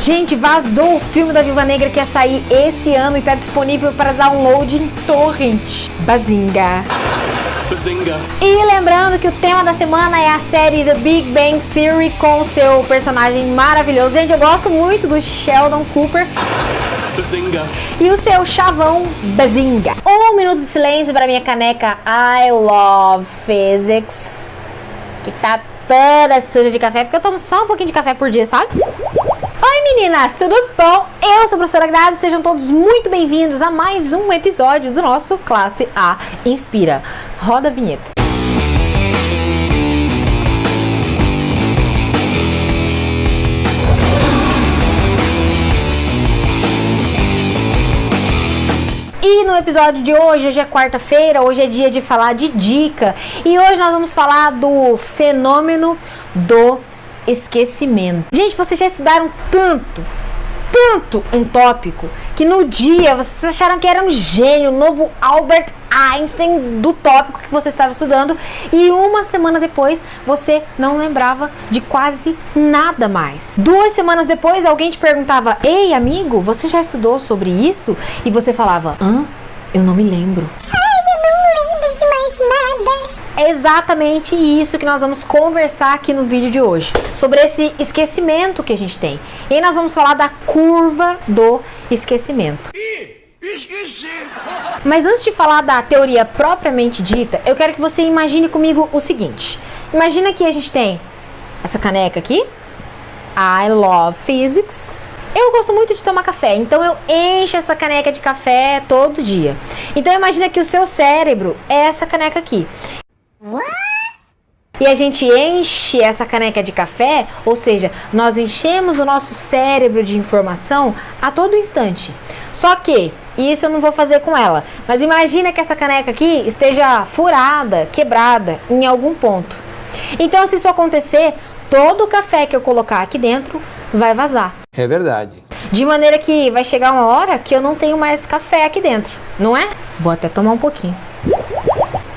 Gente, vazou o filme da Viúva Negra que ia sair esse ano e tá disponível para download em torrent. Bazinga. Bazinga. E lembrando que o tema da semana é a série The Big Bang Theory com o seu personagem maravilhoso. Gente, eu gosto muito do Sheldon Cooper. Bazinga. E o seu chavão Bazinga. 1 minuto de silêncio para minha caneca I Love Physics, que tá toda suja de café, porque eu tomo só um pouquinho de café por dia, sabe? Oi meninas, tudo bom? Eu sou a professora Grazi, sejam todos muito bem-vindos a mais um episódio do nosso Classe A Inspira. Roda a vinheta. E no episódio de hoje é quarta-feira, hoje é dia de falar de dica. E hoje nós vamos falar do fenômeno do esquecimento. Gente, vocês já estudaram tanto um tópico que no dia vocês acharam que era um gênio, o novo Albert Einstein do tópico que você estava estudando, e uma semana depois você não lembrava de quase nada mais. 2 semanas depois alguém te perguntava: ei amigo, você já estudou sobre isso? E você falava: eu não me lembro. É exatamente isso que nós vamos conversar aqui no vídeo de hoje, sobre esse esquecimento que a gente tem. E aí nós vamos falar da curva do esquecimento. Esqueci! Mas antes de falar da teoria propriamente dita, eu quero que você imagine comigo o seguinte. Imagina que a gente tem essa caneca aqui, I Love Physics. Eu gosto muito de tomar café, então eu encho essa caneca de café todo dia. Então imagina que o seu cérebro é essa caneca aqui. E a gente enche essa caneca de café, ou seja, nós enchemos o nosso cérebro de informação a todo instante. Só que, isso eu não vou fazer com ela, mas imagina que essa caneca aqui esteja furada, quebrada em algum ponto. Então, se isso acontecer, todo o café que eu colocar aqui dentro vai vazar. É verdade. De maneira que vai chegar uma hora que eu não tenho mais café aqui dentro, não é? Vou até tomar um pouquinho.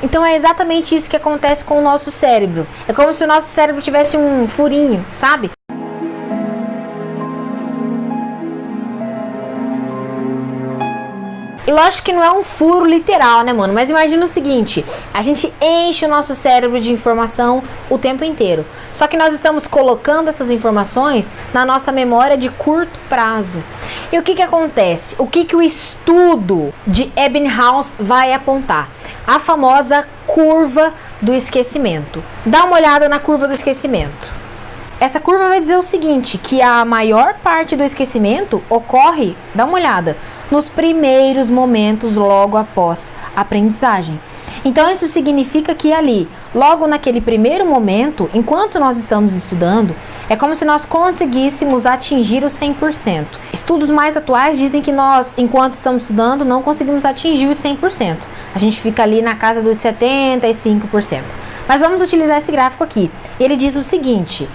Então é exatamente isso que acontece com o nosso cérebro. É como se o nosso cérebro tivesse um furinho, sabe? E lógico que não é um furo literal, né, mano? Mas imagina o seguinte: a gente enche o nosso cérebro de informação o tempo inteiro. Só que nós estamos colocando essas informações na nossa memória de curto prazo. E o que acontece? O que o estudo de Ebbinghaus vai apontar? A famosa curva do esquecimento. Dá uma olhada na curva do esquecimento. Essa curva vai dizer o seguinte, que a maior parte do esquecimento ocorre, dá uma olhada, nos primeiros momentos logo após a aprendizagem. Então isso significa que ali, logo naquele primeiro momento, enquanto nós estamos estudando, é como se nós conseguíssemos atingir o 100%. Estudos mais atuais dizem que nós, enquanto estamos estudando, não conseguimos atingir os 100%. A gente fica ali na casa dos 75%. Mas vamos utilizar esse gráfico aqui. Ele diz o seguinte: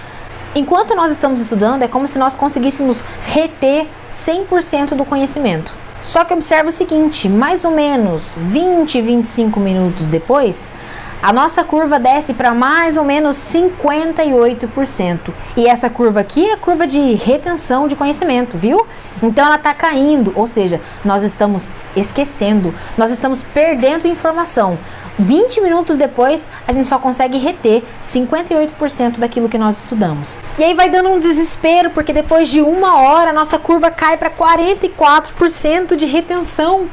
enquanto nós estamos estudando, é como se nós conseguíssemos reter 100% do conhecimento. Só que observa o seguinte, mais ou menos 20, 25 minutos depois, a nossa curva desce para mais ou menos 58%. E essa curva aqui é a curva de retenção de conhecimento, viu? Então ela está caindo, ou seja, nós estamos esquecendo, nós estamos perdendo informação. 20 minutos depois, a gente só consegue reter 58% daquilo que nós estudamos. E aí vai dando um desespero, porque depois de 1 hora, a nossa curva cai para 44% de retenção.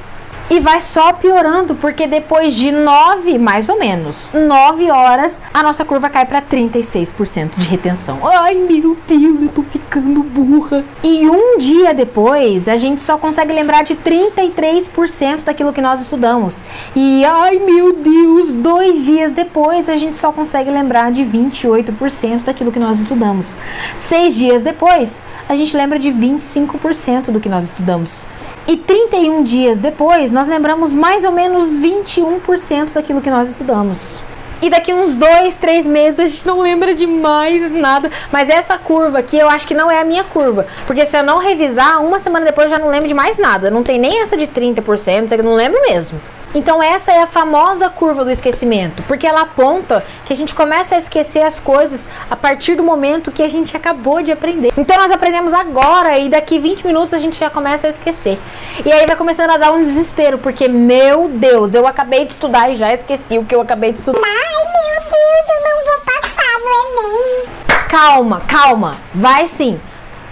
E vai só piorando, porque depois de 9, mais ou menos, 9 horas, a nossa curva cai para 36% de retenção. Ai, meu Deus, eu tô ficando burra. E 1 dia depois, a gente só consegue lembrar de 33% daquilo que nós estudamos. E, ai, meu Deus, 2 dias depois, a gente só consegue lembrar de 28% daquilo que nós estudamos. 6 dias depois, a gente lembra de 25% do que nós estudamos. E 31 dias depois, nós lembramos mais ou menos 21% daquilo que nós estudamos. E daqui uns 2, 3 meses a gente não lembra de mais nada. Mas essa curva aqui eu acho que não é a minha curva. Porque se eu não revisar, 1 semana depois eu já não lembro de mais nada. Não tem nem essa de 30%, eu não lembro mesmo. Então essa é a famosa curva do esquecimento, porque ela aponta que a gente começa a esquecer as coisas a partir do momento que a gente acabou de aprender. Então nós aprendemos agora e daqui 20 minutos a gente já começa a esquecer. E aí vai começando a dar um desespero, porque, meu Deus, eu acabei de estudar e já esqueci o que eu acabei de estudar. Ai, meu Deus, eu não vou passar no Enem. Calma, vai sim.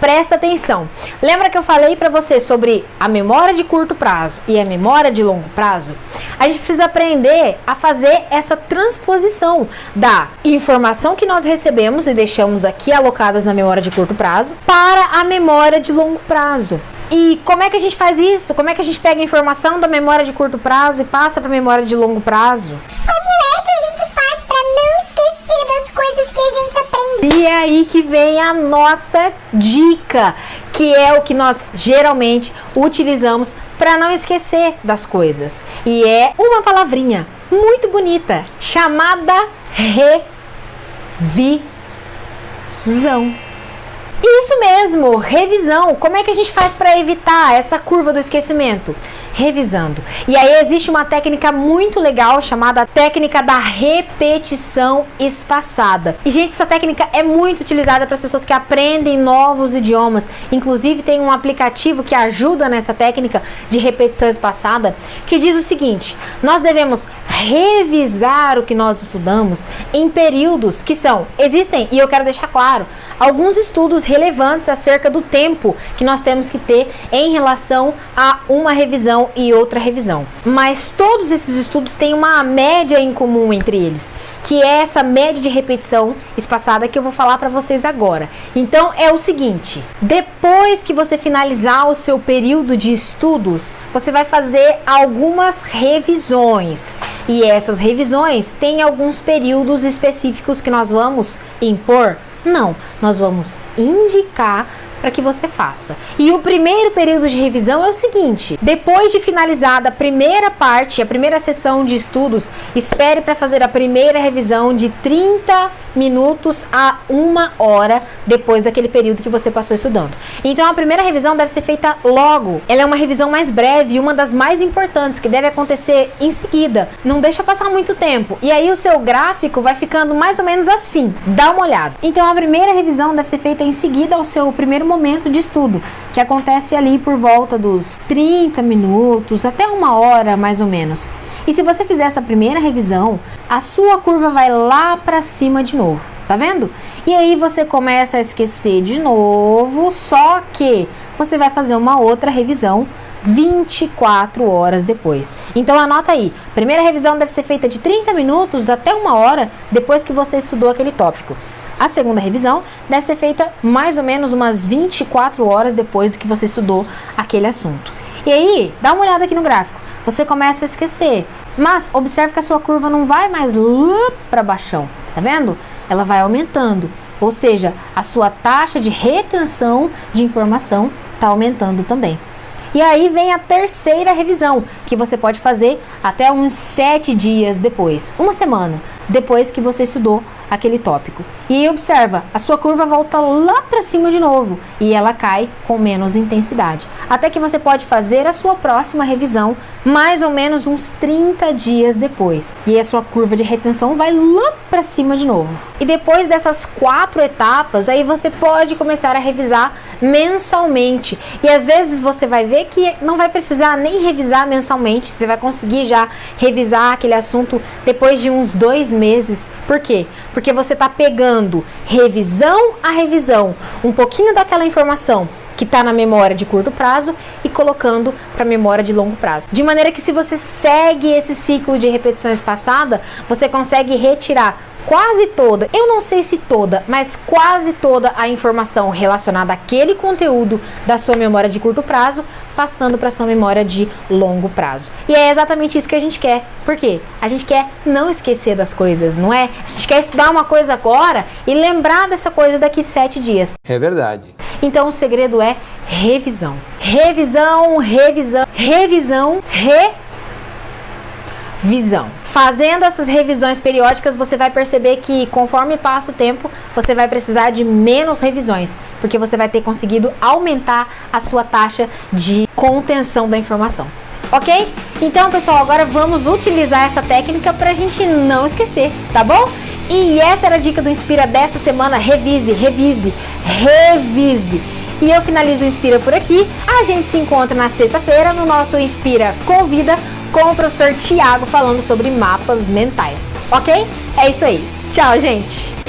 Presta atenção. Lembra que eu falei para você sobre a memória de curto prazo e a memória de longo prazo? A gente precisa aprender a fazer essa transposição da informação que nós recebemos e deixamos aqui alocadas na memória de curto prazo para a memória de longo prazo. E como é que a gente faz isso? Como é que a gente pega a informação da memória de curto prazo e passa para a memória de longo prazo? Como é que a gente faz para não esquecer das coisas que a gente aprende? E é aí que vem a nossa dica, que é o que nós geralmente utilizamos para não esquecer das coisas. E é uma palavrinha muito bonita, chamada revisão. Isso mesmo, revisão. Como é que a gente faz para evitar essa curva do esquecimento? Revisando. E aí existe uma técnica muito legal chamada técnica da repetição espaçada. E, gente, essa técnica é muito utilizada para as pessoas que aprendem novos idiomas. Inclusive, tem um aplicativo que ajuda nessa técnica de repetição espaçada, que diz o seguinte: nós devemos revisar o que nós estudamos em períodos que existem, e eu quero deixar claro, alguns estudos relevantes acerca do tempo que nós temos que ter em relação a uma revisão e outra revisão. Mas todos esses estudos têm uma média em comum entre eles, que é essa média de repetição espaçada que eu vou falar para vocês agora. Então é o seguinte: depois que você finalizar o seu período de estudos, você vai fazer algumas revisões. E essas revisões têm alguns períodos específicos que nós vamos impor? Não, nós vamos indicar para que você faça. E o primeiro período de revisão é o seguinte: depois de finalizada a primeira parte, a primeira sessão de estudos, espere para fazer a primeira revisão de 30 minutos a 1 hora depois daquele período que você passou estudando. Então a primeira revisão deve ser feita logo. Ela é uma revisão mais breve e uma das mais importantes, que deve acontecer em seguida. Não deixa passar muito tempo. E aí o seu gráfico vai ficando mais ou menos assim. Dá uma olhada. Então a primeira revisão deve ser feita em seguida ao seu primeiro momento de estudo, que acontece ali por volta dos 30 minutos até 1 hora mais ou menos. E se você fizer essa primeira revisão, a sua curva vai lá para cima de novo, tá vendo? E aí você começa a esquecer de novo, só que você vai fazer uma outra revisão 24 horas depois. Então anota aí, primeira revisão deve ser feita de 30 minutos até 1 hora depois que você estudou aquele tópico. A segunda revisão deve ser feita mais ou menos umas 24 horas depois do que você estudou aquele assunto. E aí, dá uma olhada aqui no gráfico. Você começa a esquecer, mas observe que a sua curva não vai mais lá para baixão, tá vendo? Ela vai aumentando, ou seja, a sua taxa de retenção de informação está aumentando também. E aí vem a terceira revisão, que você pode fazer até uns 7 dias depois, 1 semana depois que você estudou aquele tópico. E aí observa, a sua curva volta lá para cima de novo e ela cai com menos intensidade. Até que você pode fazer a sua próxima revisão mais ou menos uns 30 dias depois. E a sua curva de retenção vai lá para cima de novo. E depois dessas 4 etapas, aí você pode começar a revisar mensalmente. E às vezes você vai ver que não vai precisar nem revisar mensalmente, você vai conseguir já revisar aquele assunto depois de uns 2 meses. Por quê? Porque você está pegando revisão a revisão, um pouquinho daquela informação que está na memória de curto prazo e colocando para a memória de longo prazo. De maneira que, se você segue esse ciclo de repetição espaçada, você consegue retirar quase toda, eu não sei se toda, mas quase toda a informação relacionada àquele conteúdo da sua memória de curto prazo, passando para a sua memória de longo prazo. E é exatamente isso que a gente quer. Por quê? A gente quer não esquecer das coisas, não é? A gente quer estudar uma coisa agora e lembrar dessa coisa daqui 7 dias. É verdade. Então o segredo é revisão. Revisão. Fazendo essas revisões periódicas, você vai perceber que, conforme passa o tempo, você vai precisar de menos revisões, porque você vai ter conseguido aumentar a sua taxa de contenção da informação. ok? Então, pessoal, agora vamos utilizar essa técnica pra gente não esquecer, tá bom? E essa era a dica do Inspira dessa semana. Revise, revise, revise. E eu finalizo o Inspira por aqui. A gente se encontra na sexta-feira no nosso Inspira Convida com o professor Tiago falando sobre mapas mentais, ok? É isso aí. Tchau, gente!